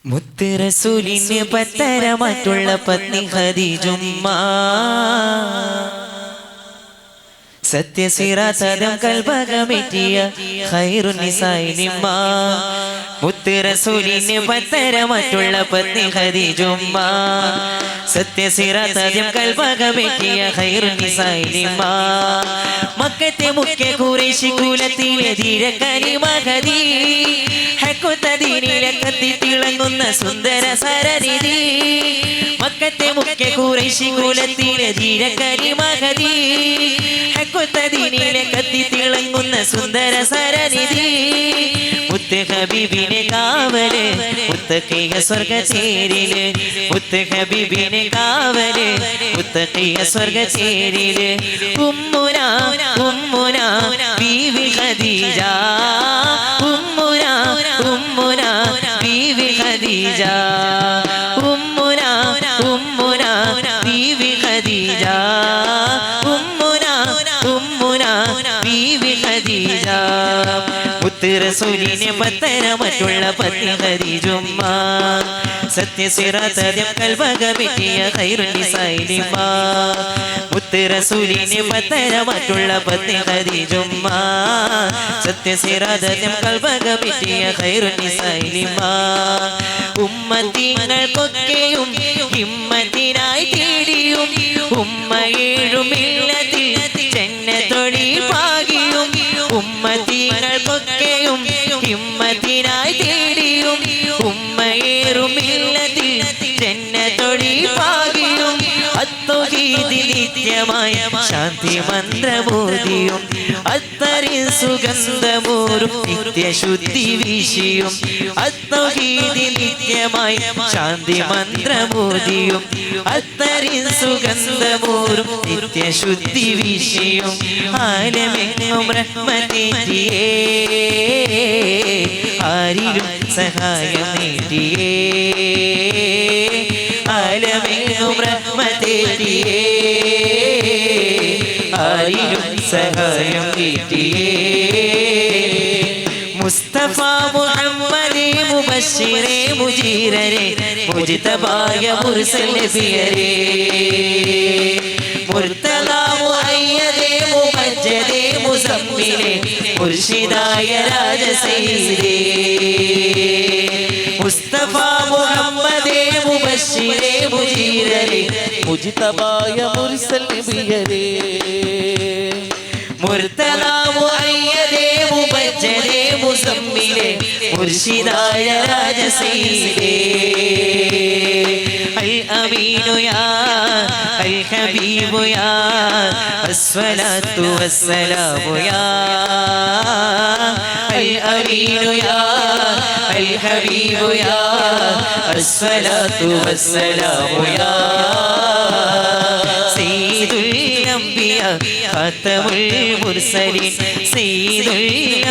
മുത്ത് റസൂലിന് പത്തരമാറ്റുള്ള പത്നി ഖദീജുമ്മ സത്യസിറാതം കൽബകമെറ്റിയ ഖൈറുൻ നിസായിനിമ്മ മുത്ത് റസൂലിന് പത്തരമാറ്റുള്ള പത്നി ഖദീജുമ്മ സത്യസിറാതം കൽബകമെറ്റിയ ഖൈറുൻ നിസായിനിമ്മ മക്കത്തെ മുഖ്യ ഖുറൈശി കുലത്തിലെ ധീര കലിമ ഖദീജ ഹക്കുതദീനിലെ കത്തിത്തിളങ്ങുന്ന സുന്ദര സരനിധി മക്കത്തെ മുഖ്യ ഖുറൈശി കുലത്തിലെ ധീര കലിമ ഖദീജ ഹക്കുതദീനിലെ കത്തിത്തിളങ്ങുന്ന സുന്ദര സരനിധി മുത്ത് ഹബീബിനെ കാവല് മുത്തഖിയ സ്വർഗ ചേരില് മുത്ത് ഹബീബിനെ കാവല് മുത്തഖിയ സ്വർഗ ചേരില് ഉമ്മുന ഉമ്മുന ബീവി ഖദീജ ഉമ്മുന ഉമ്മുന ബീവി ഖദീജ ഉമ്മുന ഉമ്മുന ബീവി ഖദീജ ഉമ്മുന ഉമ്മുന ബീവി ഖദീജ മുത്ത് റസൂലിനെ പത്തരമാറ്റുള്ള പത്നി ഖദീജുമ്മ സത്യസിറാതം കൽബകമെറ്റിയ ഖൈറുൻ നിസായിനിമ്മ മുത്ത് റസൂലിനെ പത്തരമാറ്റുള്ള പത്നി ഖദീജുമ്മ സത്യസിറാതം കൽബകമെറ്റിയ ഖൈറുൻ നിസായിനിമ്മ ഉമ്മത്തിങ്ങൾക്കൊക്കെയും ഹിമ്മത്തിനായി തേടിയും ഉമ്മ ഏഴുമില്ലത്തിൽ ജന്നത്തൊടി പാകിയും ഉമ്മത്തിങ്ങൾക്കൊക്കെയും ഹിമ്മത്തിനായി തേടിയും ഉമ്മയേറുമില്ലത്തിൽ ജന്നത്തൊടി പാകിയും അത്തൗഹീദിൽ നിത്യമായ ശാന്തി മന്ത്രമോദിയും അത്തറിൽ സുഗന്ധമൂറും നിത്യശുദ്ധി വീശിയും അത്തൗഹീദിൽ നിത്യമായ ശാന്തി മന്ത്രമോദിയും അത്തറിൽ സുഗന്ധമൂറും നിത്യശുദ്ധി വീശിയും ആലമെങ്ങും റഹ്മത്തേറ്റിയേ ആരിലും സഹായം നീട്ടിയേ ആലമെങ്ങും റഹ്മത്തേറ്റിയേ ആരിലും സഹായം നീട്ടിയേ മുസ്തഫ മുഹമ്മദേ മുബശ്ശിറേ മുജീരരേ മുജ്തബായ മുർസൽ നബിയരേ മുർത്തദാ മുഅയ്യദേ മുമജ്ജദേ മുസമ്മിലേ മുർശിദായ രാജസയ്യിദേ മുസ്തഫ മുഹമ്മദേ മുബശ്ശിറേ മുജീരരേ മുജ്തബായ മുർസൽ നബിയരേ മുർത്തദാ മുഅയ്യദേ മുമജ്ജദേ മുസമ്മിലേ മുർശിദായ രാജസയ്യിദേ അൽ അമീനു യാ അൽ ഹബീബു യാ അസ്സലാത്തു വസ്സലാമു യാ അൽ അമീനു യാ അൽ ഹബീബു യാ അസ്സലാത്തു വസ്സലാമു യാ സയ്യിദുൽ അംബിയാ ഖാതമുൽ മുർസലീൻ സയ്യിദുൽ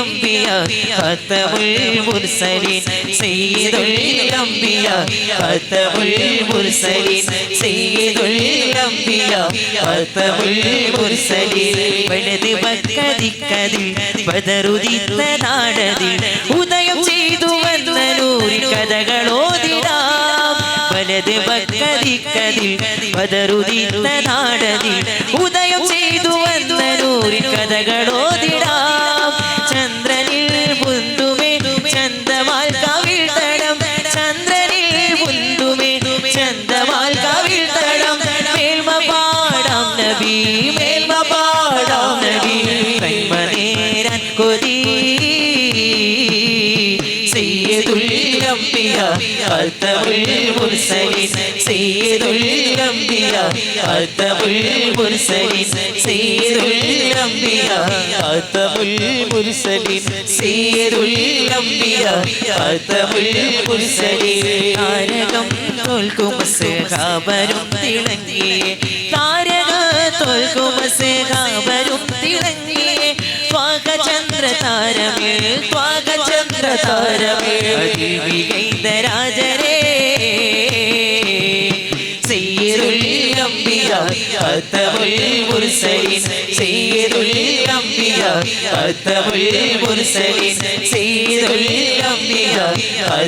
അംബിയാ ഖാതമുൽ മുർസലീൻ സയ്യിദുൽ അംബിയാ ഖാതമുൽ മുർസലീൻ സയ്യിദുൽ അംബിയാ ഖാതമുൽ മുർസലീൻ വലത് ബക്കദിക്കദിൽ ബദറുദിത്ത നാടതിൽ ഉദയം ചെയ്തു വന്ന നൂറിൻ കഥകളോതിടാം വലത് ബക്കദിക്കദിൽ ബദറുദിത്ത നാടതിൽ ഉദയം ചെയ്തു വന്ന നൂറിൻ കഥകളോതിടാം ചന്ദ്രനിൽ പുന്തുമേ ചന്തമാൽ കവിൾത്തടം ചന്ദ്രനിൽ പുന്തുമേ ചന്തമാൽ കവിൾത്തടം മേൽമ പാടാം നബി മേൽമ പാടാം നബി കൈമനേരാൻ കൊതി സയ്യിദുൽ അംബിയാ ഖാതമുൽ മുർസലീൻ സയ്യിദുൽ അംബിയാ ഖാതമുൽ മുർസലീൻ സയ്യിദുൽ അംബിയാ ഖാതമുൽ മുർസലീൻ സയ്യിദുൽ അംബിയാ ഖാതമുൽ മുർസലീൻ താരകം തോൽക്കും സഹാബരും തിളങ്ങിയേ താരക തോൽക്കും സഹാബരും തിളങ്ങിയേ ത്വാഗചന്ദ്ര താരമേ ത്വാഗചന്ദ്ര താരമേ അതിവികൈതരാജരേ സയ്യിദുൽ അംബിയാ ഖാതമുൽ മുർസലീൻ സയ്യിദുൽ അംബിയാ ഖാതമുൽ മുർസലീൻ സയ്യിദുൽ അംബിയാ